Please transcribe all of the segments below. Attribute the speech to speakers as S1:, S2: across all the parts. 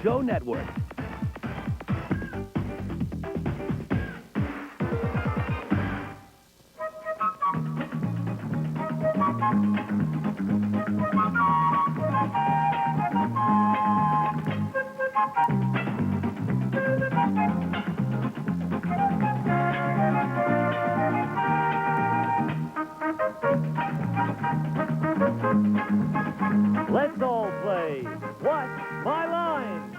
S1: Show Network.
S2: Let's all play What's My Line?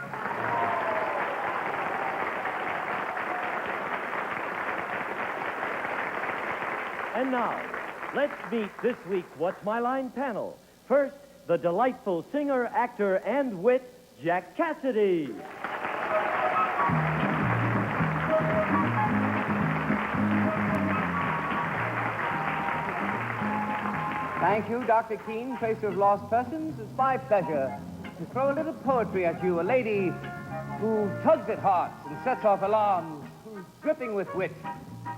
S2: And now, let's meet this week's What's My Line panel. First, the delightful singer, actor, and wit, Jack Cassidy.
S3: Thank you, Dr. Keene, Tracer of Lost Persons. It's my pleasure to throw a little poetry at you, a lady who tugs at hearts and sets off alarms, who's dripping with wit,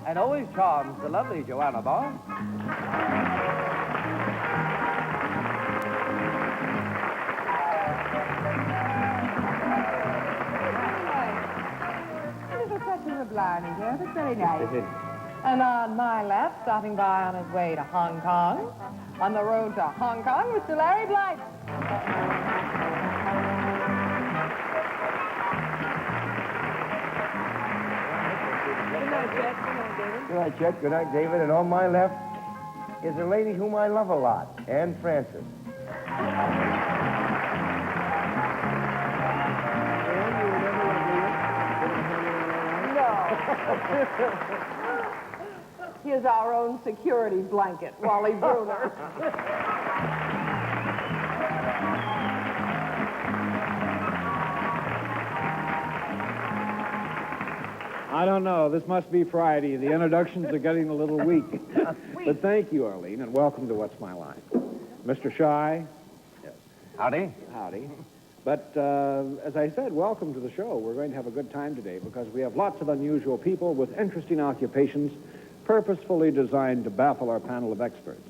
S3: and always charms the lovely Joanna Barr.
S4: A little touch of the Blarney here, that's very nice. And on my left, stopping by on his way to Hong Kong, on the road to Hong Kong, Mr. Larry Blyden. Good night, Chet. Good night, David.
S5: Good night, Chet. Good night, David. And on my left is a lady whom I love a lot, Anne Francis.
S4: Here's our own security blanket, Wally Bruner.
S6: I don't know. This must be Friday. The introductions are getting a little weak. But thank you, Arlene, and welcome to What's My Line. Mr. Shy.
S5: Yes. Howdy.
S6: Howdy. But as I said, welcome to the show. We're going to have a good time today because we have lots of unusual people with interesting occupations purposefully designed to baffle our panel of experts.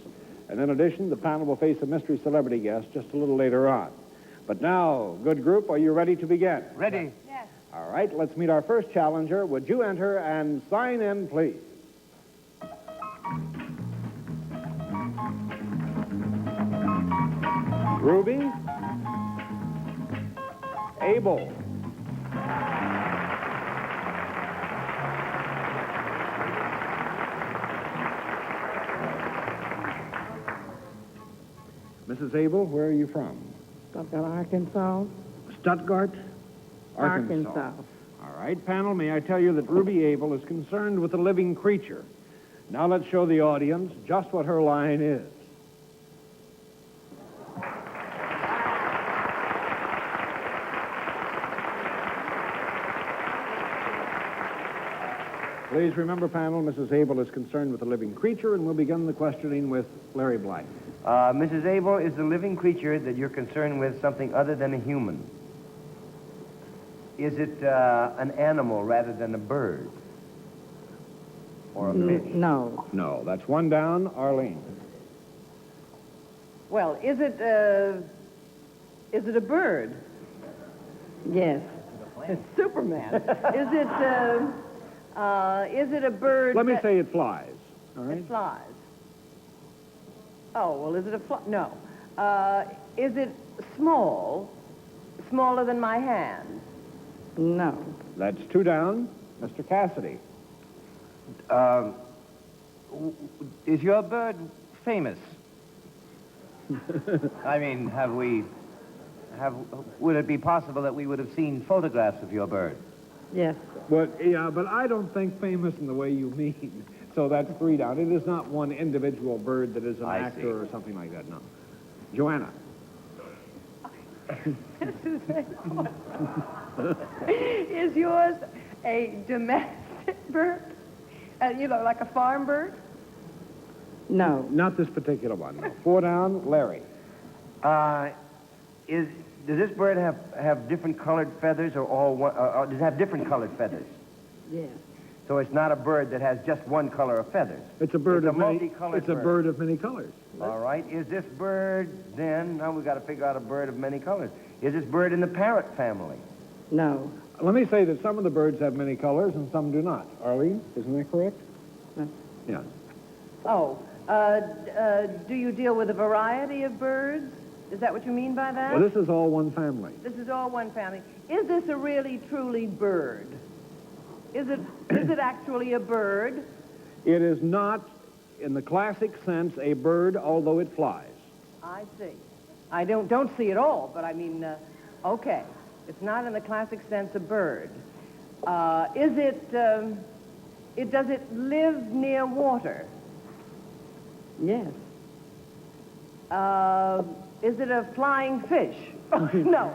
S6: And in addition, the panel will face a mystery celebrity guest just a little later on. But now, good group, are you ready to begin?
S3: Ready?
S4: Yes.
S6: All right, let's meet our first challenger. Would you enter and sign in, please? Ruby? Abel? Mrs. Abel, where are you from?
S7: Stuttgart, Arkansas.
S6: Stuttgart, Arkansas. All right, panel, may I tell you that Ruby Abel is concerned with a living creature. Now let's show the audience just what her line is. Please remember, panel, Mrs. Abel is concerned with a living creature, and we'll begin the questioning with Larry Blyden.
S5: Mrs. Abel, is the living creature that you're concerned with something other than a human? Is it an animal rather than a bird? Or a fish?
S7: No.
S6: No, that's one down. Arlene.
S4: Well, is it a bird?
S7: Yes.
S4: It's Superman. Is it a bird?
S6: Let me say it flies. All right?
S4: It flies. Oh, well, is it a fly? No. Is it small? Smaller than my hand?
S7: No.
S6: That's two down. Mr. Cassidy.
S3: Is your bird famous? I mean, would it be possible that we would have seen photographs of your bird?
S7: Yes.
S6: But I don't think famous in the way you mean. So that's three down. It is not one individual bird that is an actor or something like that, no. Joanna.
S4: Is yours a domestic bird? Like a farm bird?
S7: No.
S6: Not this particular one, no. Four down. Larry.
S5: Does this bird have different colored feathers or all one, does it have different colored feathers?
S7: Yes.
S5: So it's not a bird that has just one color of feathers.
S6: It's a bird of many.
S5: multicolored
S6: It's a bird of many colors.
S5: All right. Is this bird then? Now we've got to figure out a bird of many colors. Is this bird in the parrot family?
S7: No.
S6: Let me say that some of the birds have many colors and some do not. Arlene, isn't that correct?
S7: No.
S6: Yeah.
S4: Oh, do you deal with a variety of birds? Is that what you mean by that?
S6: Well, this is all one family.
S4: This is all one family. Is this a really, truly bird? Is it actually a bird?
S6: It is not, in the classic sense, a bird, although it flies.
S4: I see. I don't see it all, but I mean, okay. It's not in the classic sense a bird. Does it live near water?
S7: Yes.
S4: Is it a flying fish? No.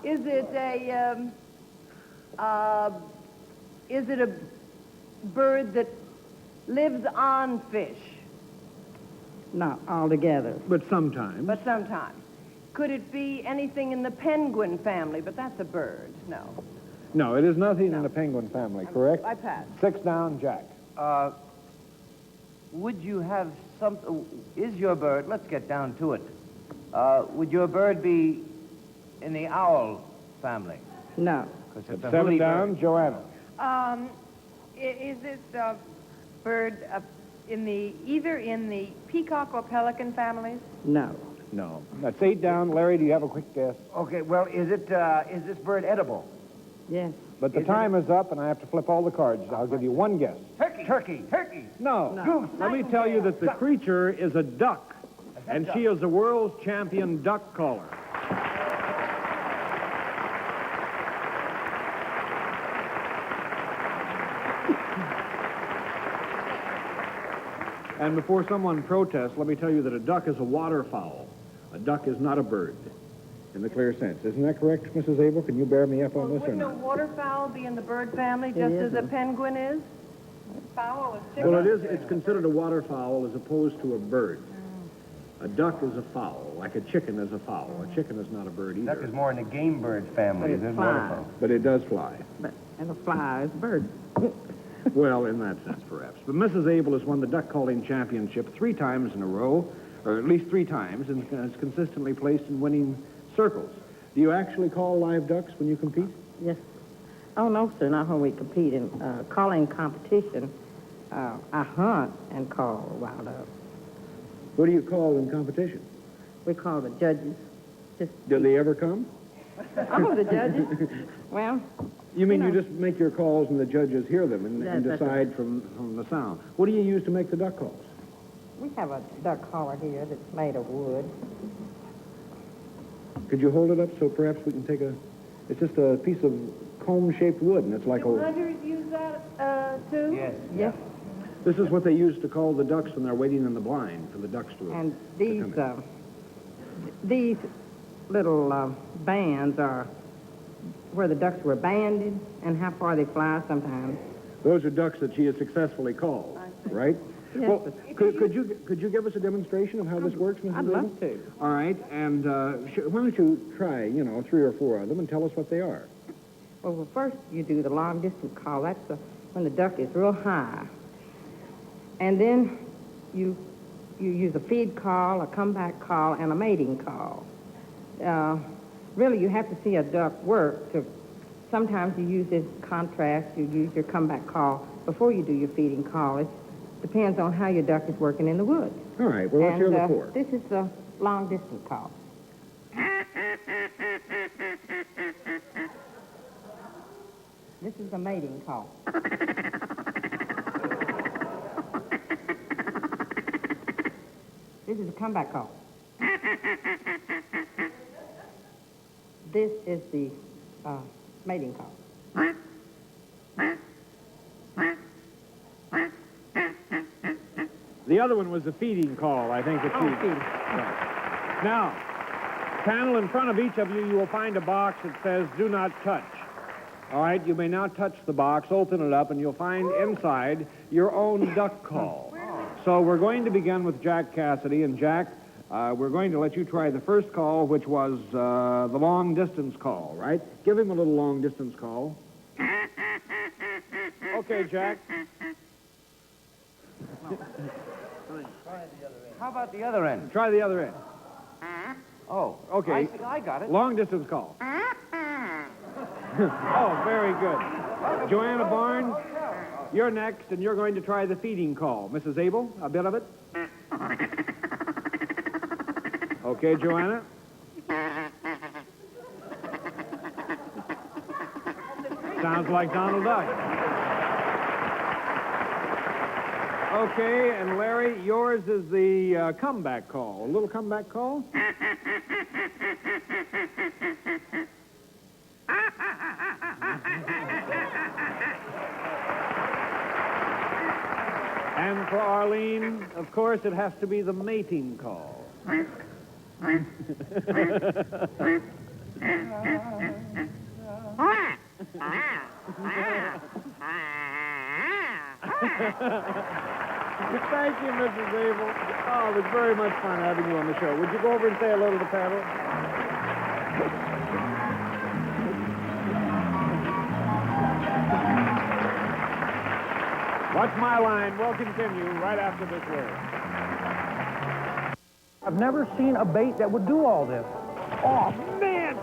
S4: Is it a bird that lives on fish?
S7: Not altogether.
S6: But sometimes.
S4: But sometimes. Could it be anything in the penguin family? But that's a bird. No.
S6: No, it is nothing in the penguin family, correct?
S4: I pass.
S6: 6 down, Jack.
S3: Would you have some... Is your bird... Let's get down to it. Would your bird be in the owl family?
S7: No.
S3: 'Cause it's a
S6: 7
S3: hooty
S6: down,
S3: bird.
S6: Joanna.
S1: Is this bird either in the peacock or pelican families?
S7: No.
S6: No. That's 8 down. Larry, do you have a quick guess?
S5: Okay, well, is this bird edible?
S7: Yes.
S6: But the time is up, and I have to flip all the cards. I'll give you one guess.
S5: Turkey.
S6: No.
S7: No.
S6: Let me tell you that the creature is a duck, and she is a world's champion duck caller. And before someone protests, let me tell you that a duck is a waterfowl. A duck is not a bird, in the clear sense. Isn't that correct, Mrs. Abel? Can you bear me up on this or
S4: Wouldn't a
S6: not?
S4: waterfowl be in the bird family just as a
S7: isn't.
S4: penguin is?
S1: Fowl is chicken.
S6: Well, it's considered a waterfowl as opposed to a bird. A duck is a fowl, like a chicken is a fowl. A chicken is not a bird either.
S5: Duck is more in the game bird family
S7: But it
S5: than
S7: flies.
S5: waterfowl.
S6: But it does fly.
S7: But and a fly is a bird.
S6: Well, in that sense, perhaps. But Mrs. Abel has won the duck calling championship 3 times in a row, or at least 3 times, and is consistently placed in winning circles. Do you actually call live ducks when you compete?
S7: Yes. Oh, no, sir, not when we compete in calling competition. I hunt and call wild ducks.
S6: What do you call in competition?
S7: We call the judges. Just,
S6: Do they ever come?
S7: oh, the judges? Well,
S6: You mean
S7: You
S6: you
S7: know.
S6: just make your calls and the judges hear them and
S7: That's
S6: decide from the sound? What do you use to make the duck calls?
S7: we have a duck caller here that's made of wood.
S6: Could you hold it up so perhaps we can take a... It's just a piece of comb-shaped wood, and it's like
S4: Do
S6: a...
S4: hunters use that, too?
S3: Yes.
S7: Yes.
S6: This is what they use to call the ducks when they're waiting in the blind for the ducks to...
S7: And
S6: come
S7: these little bands are where the ducks were banded and how far they fly sometimes.
S6: Those are ducks that she has successfully called, right?
S7: Yes,
S6: Well, could you give us a demonstration of how this works, Mrs.
S7: I'd
S6: Abel?
S7: love to.
S6: All right, and why don't you try, 3 or 4 of them and tell us what they are?
S7: Well, first you do the long distance call. That's when the duck is real high. And then you use a feed call, a comeback call, and a mating call. Really, you have to see a duck work. Sometimes you use this contrast, you use your comeback call before you do your feeding call. It depends on how your duck is working in the woods.
S6: All right, well, let's hear the 4.
S7: This is the long distance call. This is the mating call. This is a comeback call. This is the mating call.
S6: The other one was the feeding call, I think.
S7: Feeding.
S6: Right. Now, panel in front of each of you, you will find a box that says, do not touch. All right, you may now touch the box, open it up, and you'll find inside your own duck call. So we're going to begin with Jack Cassidy, and Jack, we're going to let you try the first call, which was the long-distance call, right? Give him a little long-distance call. Okay, Jack.
S3: How about the other end?
S6: Try the other end.
S3: Oh.
S6: Okay.
S3: I got it.
S6: Long-distance call. Oh, very good. Joanna Barnes, you're next, and you're going to try the feeding call. Mrs. Abel, a bit of it? Okay, Joanna. Sounds like Donald Duck. Okay, and Larry, yours is the comeback call. A little comeback call? And for Arlene, of course, it has to be the mating call. Thank you, Mrs. Abel. Oh, it was very much fun having you on the show. Would you go over and say hello to the panel? Watch my line. We'll continue right after this word.
S8: I've never seen a bait that would do all this.
S6: Oh, man!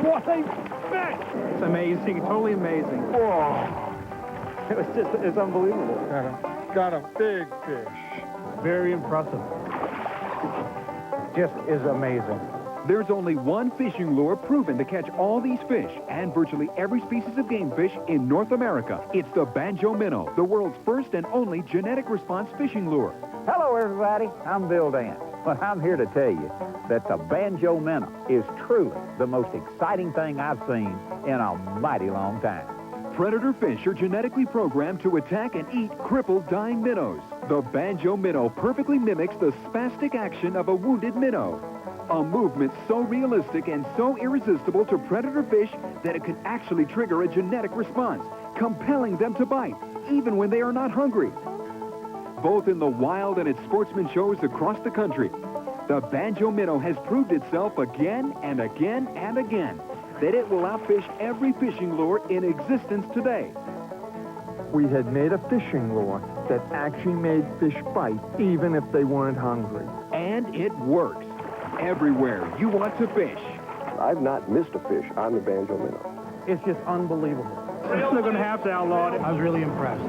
S6: What a fish!
S8: It's amazing, totally amazing.
S6: Whoa! It's unbelievable.
S8: Got a big fish. Very impressive. Just is amazing.
S9: There's only one fishing lure proven to catch all these fish and virtually every species of game fish in North America. It's the Banjo Minnow, the world's first and only genetic response fishing lure.
S10: Hello, everybody. I'm Bill Dance. Well, I'm here to tell you that the Banjo Minnow is truly the most exciting thing I've seen in a mighty long time.
S9: Predator fish are genetically programmed to attack and eat crippled, dying minnows. The Banjo Minnow perfectly mimics the spastic action of a wounded minnow. A movement so realistic and so irresistible to predator fish that it can actually trigger a genetic response, compelling them to bite, even when they are not hungry. Both in the wild and at sportsman shows across the country, the Banjo Minnow has proved itself again and again and again that it will outfish every fishing lure in existence today.
S8: We had made a fishing lure that actually made fish bite, even if they weren't hungry.
S9: And it works. Everywhere you want to fish.
S5: I've not missed a fish on the Banjo Minnow.
S8: It's just unbelievable.
S6: We're still going to have to outlaw it.
S8: I was really impressed.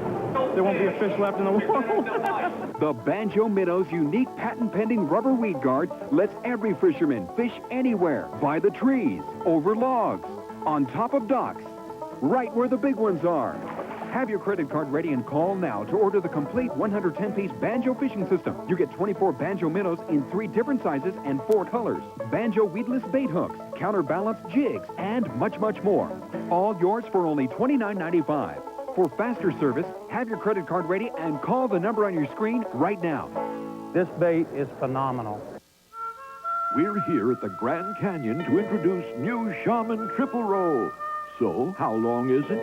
S8: There won't be a fish left in the world.
S9: The Banjo Minnow's unique patent-pending rubber weed guard lets every fisherman fish anywhere, by the trees, over logs, on top of docks, right where the big ones are. Have your credit card ready and call now to order the complete 110-piece Banjo fishing system. You get 24 Banjo Minnows in 3 different sizes and 4 colors. Banjo weedless bait hooks, counterbalanced jigs, and much, much more. All yours for only $29.95. For faster service, have your credit card ready and call the number on your screen right now.
S8: This bait is phenomenal.
S11: We're here at the Grand Canyon to introduce new Shaman Triple Roll. So, how long is it?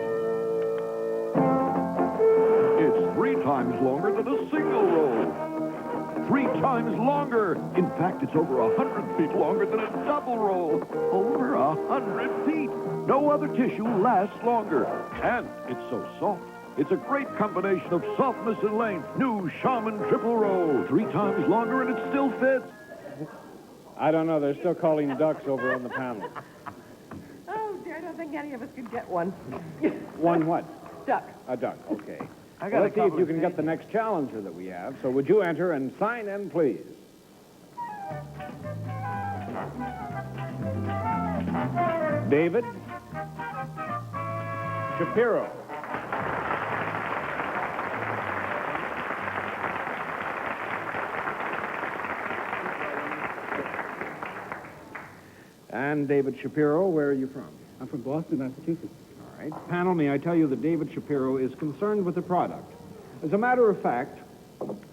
S11: It's 3 times longer than a single roll. 3 times longer. In fact, it's over 100 feet longer than a double roll. Over 100 feet. No other tissue lasts longer. And it's so soft. It's a great combination of softness and length. New Shaman Triple Roll. 3 times longer and it still fits.
S6: I don't know. They're still calling ducks over on the panel.
S4: Oh, dear, I don't think any of us could get one.
S6: One what?
S4: Duck.
S6: A duck, okay.
S3: I
S6: Well, let's see if you can get the next challenger that we have. So would you enter and sign in, please? David Shapiro. And David Shapiro, where are you from?
S8: I'm from Boston, Massachusetts.
S6: All right. Panel, may I tell you that David Shapiro is concerned with the product. As a matter of fact,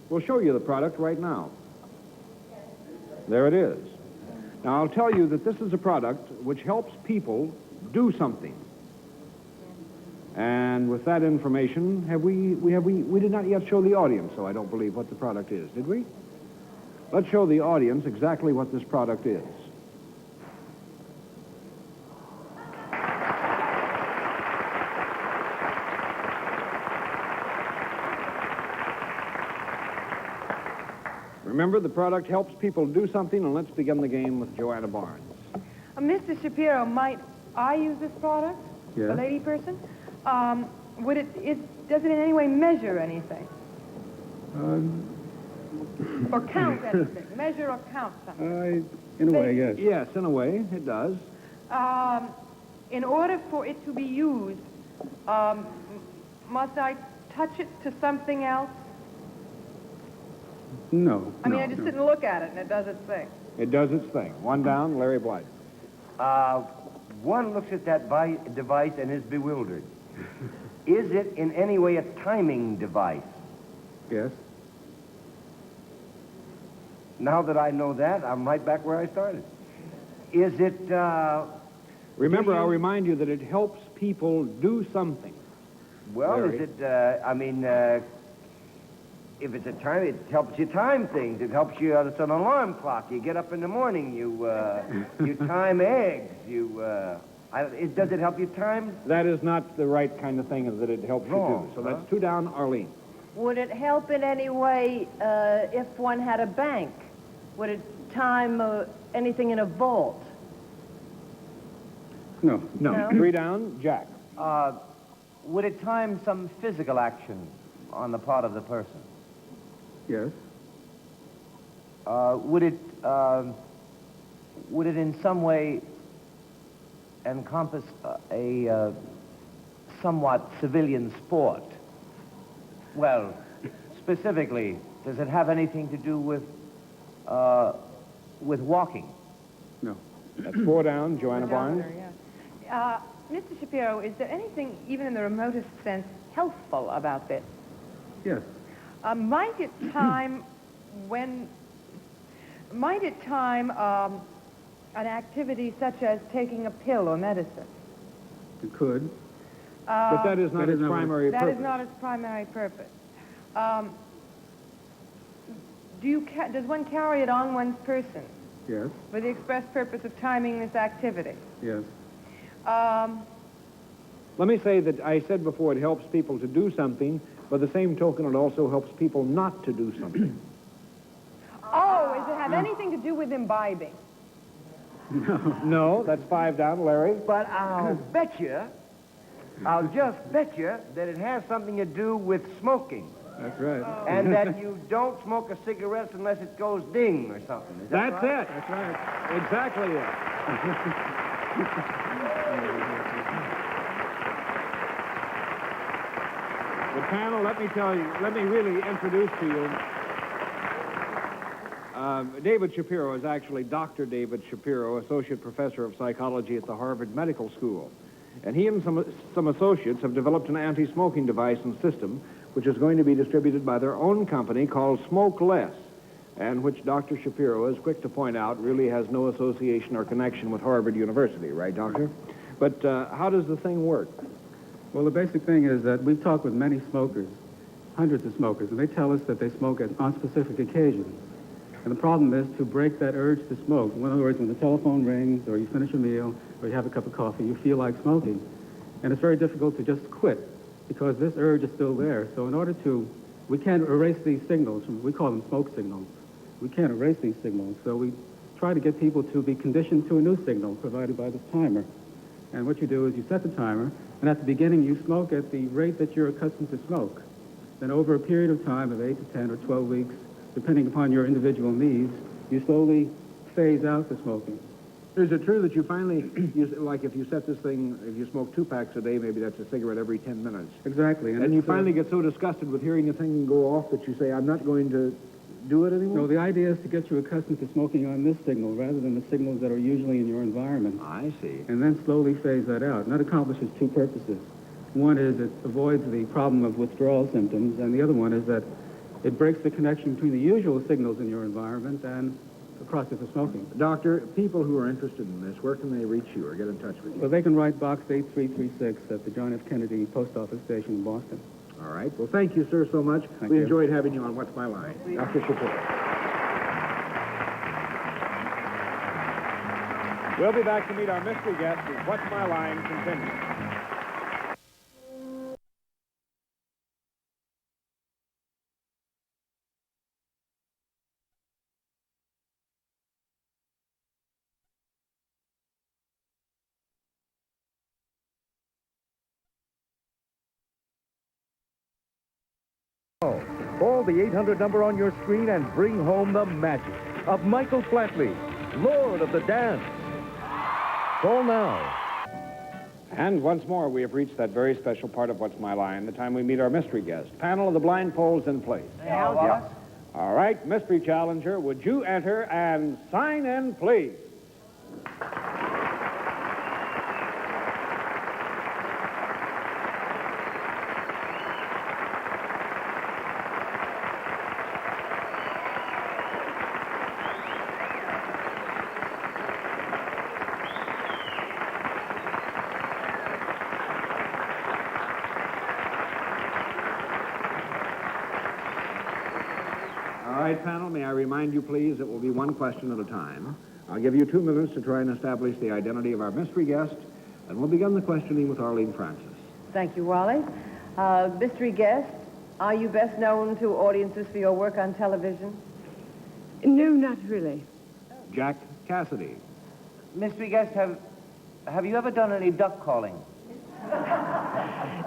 S6: we'll show you the product right now. There it is. Now, I'll tell you that this is a product which helps people do something. And with that information, we did not yet show the audience, so I don't believe what the product is, did we? Let's show the audience exactly what this product is. Remember, the product helps people do something, and let's begin the game with Joanna Barnes.
S1: Mr. Shapiro, might I use this product?
S8: Yes.
S1: a lady person, does it in any way measure anything? Or count anything? Measure or count something?
S8: In a way, yes.
S6: Yes, in a way, it does.
S1: In order for it to be used, must I touch it to something else?
S8: No.
S1: I mean, I just sit and look at it and it does its thing.
S6: It does its thing. One down, Larry Blyden.
S5: One looks at that device and is bewildered. Is it in any way a timing device?
S8: Yes.
S5: Now that I know that, I'm right back where I started. Is it,
S6: Remember, I'll remind you that it helps people do something.
S5: well,
S6: Larry.
S5: is it, if it's a time, it helps you time things. It helps you, it's an alarm clock. You get up in the morning, you time eggs, does it help you time?
S6: That is not the right kind of thing that it helps you
S5: Wrong,
S6: do. So
S5: huh?
S6: that's two down, Arlene.
S12: Would it help in any way if one had a bank? Would it time anything in a vault?
S8: No.
S6: No. Three down, Jack.
S3: Would it time some physical action on the part of the person?
S8: Yes.
S3: Would it in some way encompass a somewhat civilian sport? Well, specifically, does it have anything to do with walking?
S8: No.
S6: That's four down, Joanna Barnes.
S1: Mr. Shapiro, is there anything, even in the remotest sense, healthful about this?
S8: Yes.
S1: Might it time an activity such as taking a pill or medicine?
S8: It could.
S6: But that is not its primary purpose.
S1: That is not its primary purpose. Does one carry it on one's person
S8: Yes.
S1: for the express purpose of timing this activity?
S8: Yes.
S6: Let me say that I said before it helps people to do something, by the same token it also helps people not to do something.
S1: Oh, does it have anything to do with imbibing?
S6: No, that's five down, Larry.
S5: But I'll just bet you that it has something to do with smoking.
S8: That's right.
S5: And that you don't smoke a cigarette unless it goes ding or something. Is that
S6: That's
S5: right?
S6: it. That's right. Exactly it. The panel, let me really introduce to you. David Shapiro is actually Dr. David Shapiro, Associate Professor of Psychology at the Harvard Medical School. And he and some associates have developed an anti-smoking device and system which is going to be distributed by their own company called Smoke Less, and which Dr. Shapiro is quick to point out really has no association or connection with Harvard University, right, Doctor? But how does the thing work?
S13: Well, the basic thing is that we've talked with many smokers, hundreds of smokers, and they tell us that they smoke on specific occasions. And the problem is to break that urge to smoke. In other words, when the telephone rings, or you finish a meal, or you have a cup of coffee, you feel like smoking. And it's very difficult to just quit, because this urge is still there. So in order to, we can't erase these signals. We call them smoke signals. We can't erase these signals. So we try to get people to be conditioned to a new signal provided by this timer. And what you do is you set the timer, and at the beginning you smoke at the rate that you're accustomed to smoke. Then over a period of time of 8 to 10 or 12 weeks, depending upon your individual needs, you slowly phase out the smoking.
S6: Is it true that you finally, like if you set this thing, if you smoke 2 packs a day, maybe that's a cigarette every 10 minutes.
S13: Exactly.
S6: And you finally get so disgusted with hearing the thing go off that you say, I'm not going to do it anymore?
S13: No, the idea is to get you accustomed to smoking on this signal rather than the signals that are usually in your environment.
S6: I see.
S13: And then slowly phase that out. And that accomplishes 2 purposes. One is it avoids the problem of withdrawal symptoms, and the other one is that it breaks the connection between the usual signals in your environment and the process of smoking.
S6: Doctor, people who are interested in this, where can they reach you or get in touch with you?
S13: Well, they can write Box 8336 at the John F. Kennedy Post Office Station in Boston.
S6: All right. Well, thank you, sir, so much.
S13: Thank
S6: we
S13: you.
S6: enjoyed having you on What's My Line. Dr. Shapiro. We'll be back to meet our mystery guest as What's My Line continues.
S14: Call the 800 number on your screen and bring home the magic of Michael Flatley, Lord of the Dance. Call now.
S6: And once more, we have reached that very special part of What's My Line, the time we meet our mystery guest. Panel of the blindfolds in place.
S3: Wallace.
S6: All right, mystery challenger, would you enter and sign in, please? All right, panel, may I remind you, please, it will be one question at a time. I'll give you 2 minutes to try and establish the identity of our mystery guest, and we'll begin the questioning with Arlene Francis.
S12: Thank you, Wally. Mystery guest, are you best known to audiences for your work on television?
S7: No, not really.
S6: Jack Cassidy.
S3: Mystery guest, have you ever done any duck calling?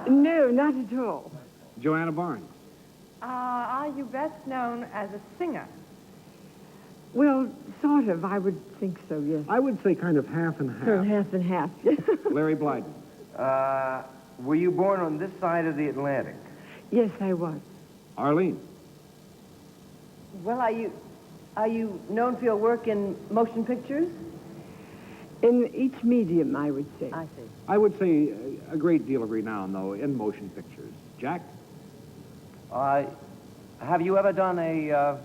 S7: No, not at all.
S6: Joanna Barnes.
S1: Are you best known as a singer?
S7: Well, sort of. I would think so, yes.
S6: I would say kind of half and half.
S7: Oh, half and half.
S6: Larry Blyden.
S5: Were you born on this side of the Atlantic?
S7: Yes, I was.
S6: Arlene.
S12: Well, are you known for your work in motion pictures?
S7: In each medium, I would say.
S12: I see.
S6: I would say a great deal of renown, though, in motion pictures. Jack?
S3: Have you ever done a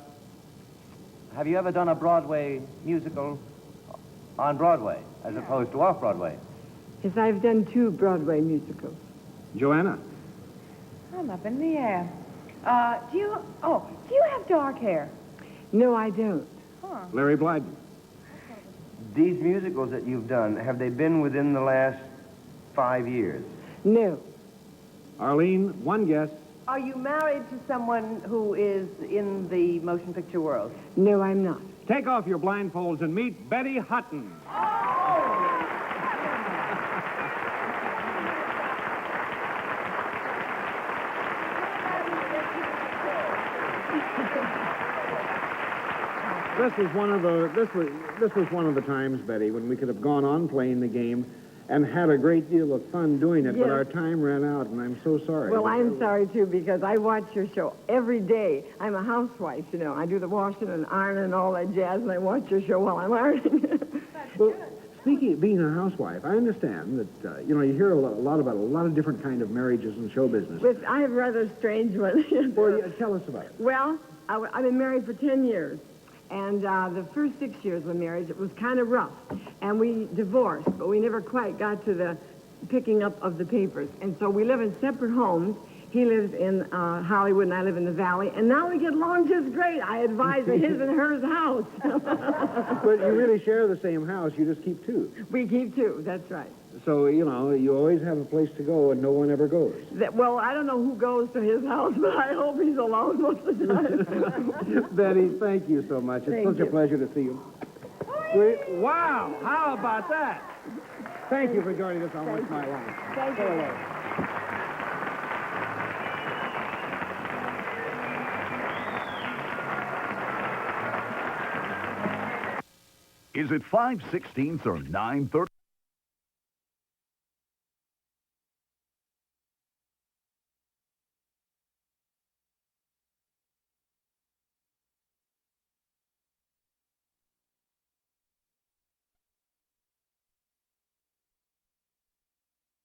S3: Broadway musical on Broadway as opposed to off Broadway?
S7: Yes, I've done 2 Broadway musicals.
S6: Joanna?
S1: I'm up in the air. Do you have dark hair?
S7: No, I don't.
S1: Huh.
S6: Larry Blyden.
S5: These musicals that you've done, have they been within the last 5 years?
S7: No.
S6: Arlene, one guess.
S12: Are you married to someone who is in the motion picture world?
S7: No, I'm not.
S6: Take off your blindfolds and meet Betty Hutton. This was one of the times, Betty, when we could have gone on playing the game and had a great deal of fun doing it,
S7: Yes.
S6: but our time ran out, and I'm so sorry.
S7: Well, I'm sorry, too, because I watch your show every day. I'm a housewife, you know. I do the washing and ironing and all that jazz, and I watch your show while I'm ironing.
S6: Well, speaking of being a housewife, I understand that, you hear a lot about a lot of different kind of marriages in show business.
S7: But I have a rather strange one.
S6: Well, tell us about it.
S7: Well, I've been married for 10 years. And the first 6 years of marriage, it was kind of rough. And we divorced, but we never quite got to the picking up of the papers. And so we live in separate homes. He lives in Hollywood, and I live in the Valley. And now we get along just great. I advise a his and hers house.
S6: But you really share the same house. You just keep 2.
S7: We keep 2, that's right.
S6: So, you always have a place to go, and no one ever goes.
S7: Well, I don't know who goes to his house, but I hope he's alone most of the time.
S6: Betty, thank you so much. It's
S7: Thank
S6: such a
S7: you.
S6: pleasure to see you. Wow, how about that? Thank you for joining us on What's My Line.
S7: Thank you.
S11: Is it 5/16 or 9/30?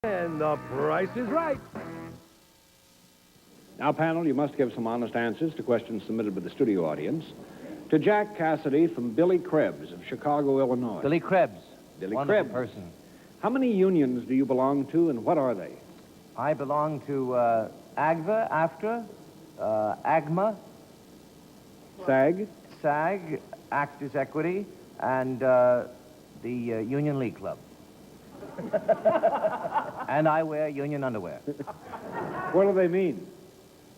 S14: And the price is right.
S6: Now, panel, you must give some honest answers to questions submitted by the studio audience. To Jack Cassidy from Billy Krebs of Chicago, Illinois.
S3: Billy Krebs.
S6: Billy
S3: Wonderful
S6: Krebs.
S3: person.
S6: How many unions do you belong to, and what are they?
S3: I belong to AGVA, AFTRA, AGMA,
S6: SAG?
S3: SAG, Actors Equity, and the Union League Club. And I wear union underwear.
S6: What do they mean?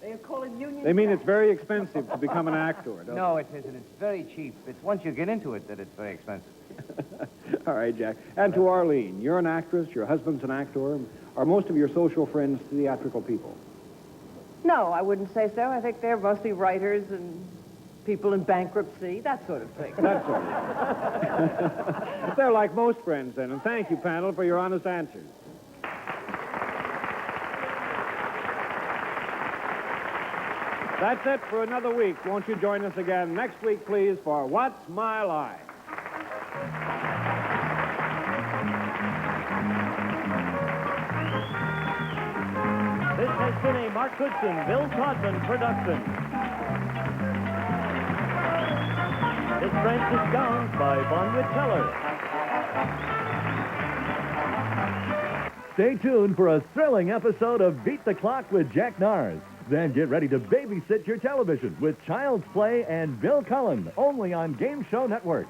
S12: They call it union.
S6: They mean it's very expensive to become an actor, don't
S3: No, it isn't. It's very cheap. It's once you get into it that it's very expensive.
S6: they? All right, Jack. And to Arlene, you're an actress, your husband's an actor. Are most of your social friends theatrical people?
S12: No, I wouldn't say so. I think they're mostly writers and people in bankruptcy, that sort of thing.
S6: That sort of thing. They're like most friends, then, and thank you, panel, for your honest answers. That's it for another week. Won't you join us again next week, please, for What's My Line?
S2: This has been a Mark Goodson, Bill Todman production. This Francis Gowns by Bonwit Teller.
S14: Stay tuned for a thrilling episode of Beat the Clock with Jack Nars. Then get ready to babysit your television with Child's Play and Bill Cullen, only on Game Show Network.